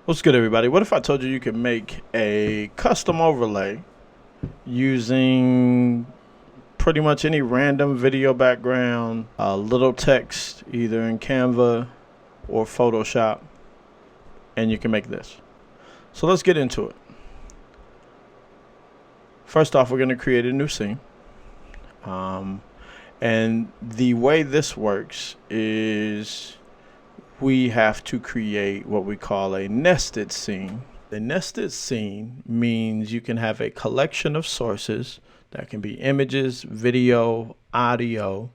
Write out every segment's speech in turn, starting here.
What's good, everybody? What if I told you you could make a custom overlay using pretty much any random video background, little text either in Canva or Photoshop, and you can make this. So let's get into it. First off, we're going to create a new scene. And the way this works is we have to create what we call a nested scene. The nested scene means you can have a collection of sources that can be images, video, audio,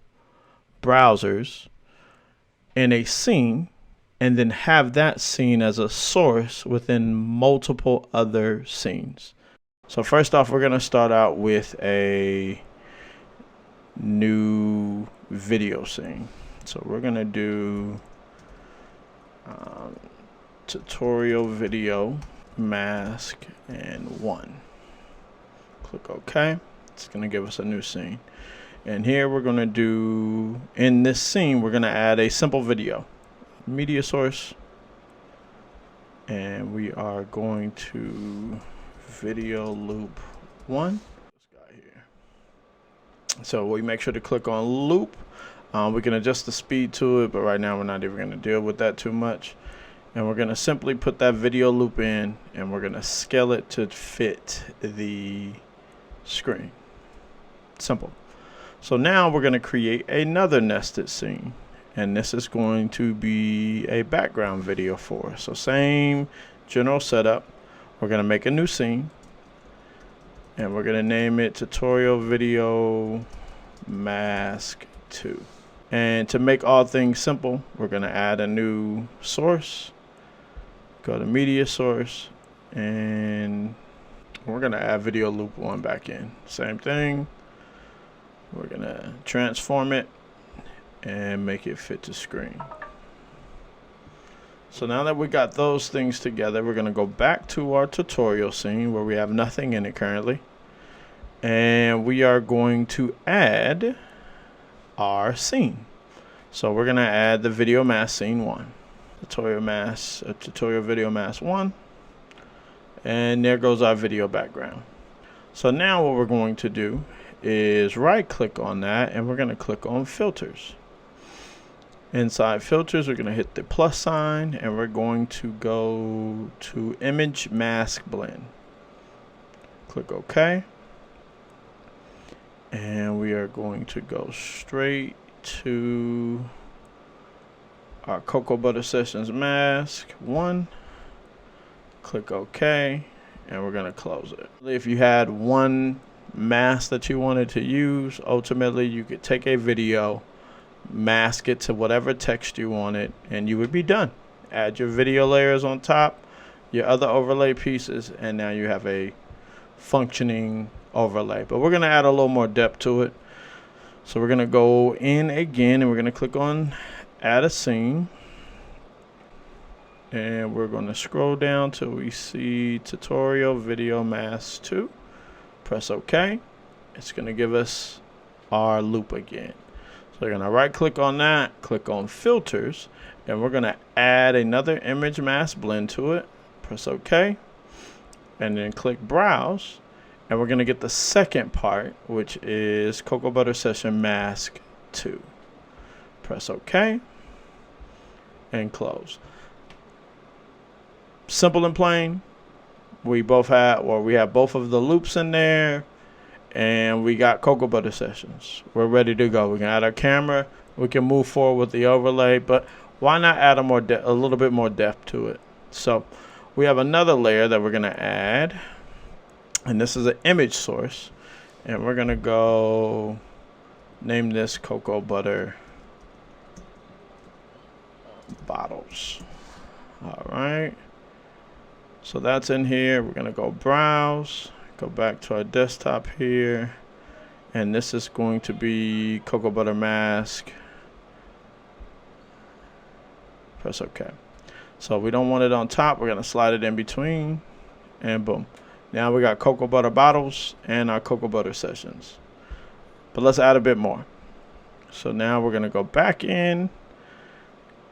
browsers in a scene, and then have that scene as a source within multiple other scenes. So first off, we're going to start out with a new video scene. So we're going to do tutorial video mask and 1. Click OK. It's going to give us a new scene, and here we're going to do, in this scene, we're going to add a simple video media source, and we are going to video loop 1. This guy here. So we make sure to click on loop. We can adjust the speed to it, but right now we're not even going to deal with that too much. And we're going to simply put that video loop in, and we're going to scale it to fit the screen. Simple. So now we're going to create another nested scene, and this is going to be a background video for us. So same general setup. We're going to make a new scene, and we're going to name it tutorial video mask 2. And to make all things simple, we're going to add a new source. Go to media source, and we're going to add video loop 1 back in. Same thing. We're going to transform it and make it fit to screen. So now that we got those things together, we're going to go back to our tutorial scene where we have nothing in it currently. And we are going to add our scene. So we're going to add the video mask scene 1. Tutorial video mask 1. And there goes our video background. So now what we're going to do is right click on that, and we're going to click on filters. Inside filters, we're going to hit the plus sign, and we're going to go to image mask blend. Click OK. And we are going to go straight to our Cocoa Butter Sessions mask 1. Click OK, and we're going to close it. If you had one mask that you wanted to use, ultimately you could take a video, mask it to whatever text you wanted, and you would be done. Add your video layers on top, your other overlay pieces, and now you have a functioning overlay. But we're going to add a little more depth to it. So we're going to go in again, and we're going to click on add a scene, and we're going to scroll down till we see tutorial video mask 2. Press OK. It's going to give us our loop again. So we're going to right click on that, click on filters, and we're going to add another image mask blend to it. Press OK, and then click browse. And we're going to get the second part, which is Cocoa Butter Session Mask 2. Press OK and close. Simple and plain. We have both of the loops in there, and we got Cocoa Butter Sessions. We're ready to go. We can add our camera. We can move forward with the overlay, but why not add a little bit more depth to it? So we have another layer that we're going to add. And this is an image source, and we're going to go name this Cocoa Butter Bottles. All right. So that's in here. We're going to go browse, go back to our desktop here, and this is going to be Cocoa Butter Mask. Press OK. So we don't want it on top. We're going to slide it in between, and boom. Now we got Cocoa Butter Bottles and our Cocoa Butter Sessions. But let's add a bit more. So now we're going to go back in,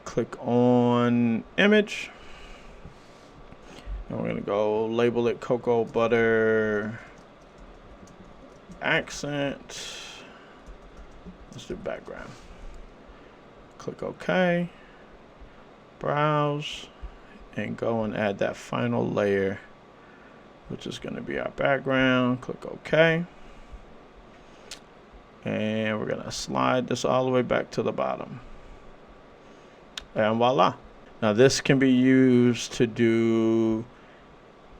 click on image, And we're gonna go label it cocoa butter accent. Let's do background. Click OK. Browse. And go and add that final layer, which is going to be our background. Click OK. And we're going to slide this all the way back to the bottom. And voila. Now this can be used to do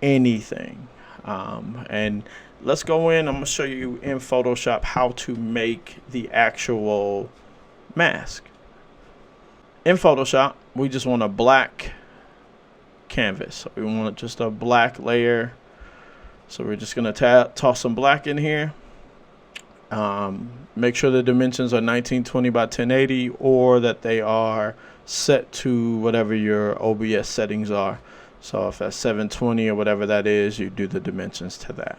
anything. And let's go in. I'm going to show you in Photoshop how to make the actual mask. In Photoshop, we just want a black canvas. So we want just a black layer. So we're just going to toss some black in here. Make sure the dimensions are 1920 by 1080 or that they are set to whatever your OBS settings are. So if that's 720 or whatever that is, you do the dimensions to that.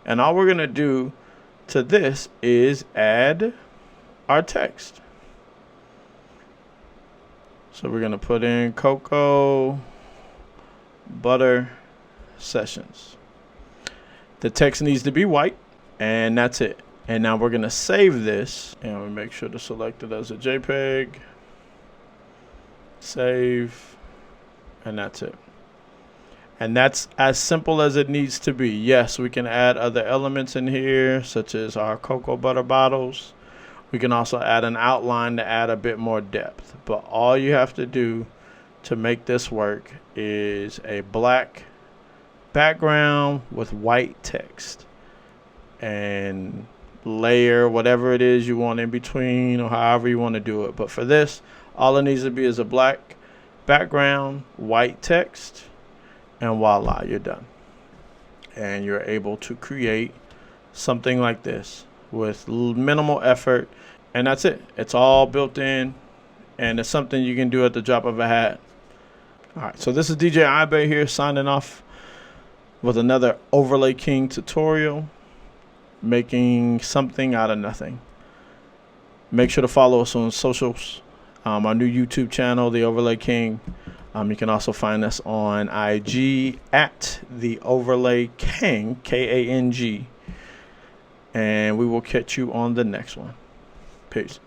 And all we're going to do to this is add our text. So we're going to put in cocoa butter sessions. The text needs to be white, and that's it. And now we're going to save this, and we make sure to select it as a JPEG. Save, and that's it. And that's as simple as it needs to be. Yes, we can add other elements in here, such as our cocoa butter bottles. We can also add an outline to add a bit more depth. But all you have to do to make this work is a black background with white text. And layer whatever it is you want in between, or however you want to do it. But for this, all it needs to be is a black background, white text, and voila, you're done. And you're able to create something like this with minimal effort, and that's it. It's all built in, and it's something you can do at the drop of a hat. All right, so this is DJ Ibe here signing off with another Overlay King tutorial, making something out of nothing. Make sure to follow us on socials. Our new YouTube channel, The Overlay King. You can also find us on IG at The Overlay King, K-A-N-G. And we will catch you on the next one. Peace.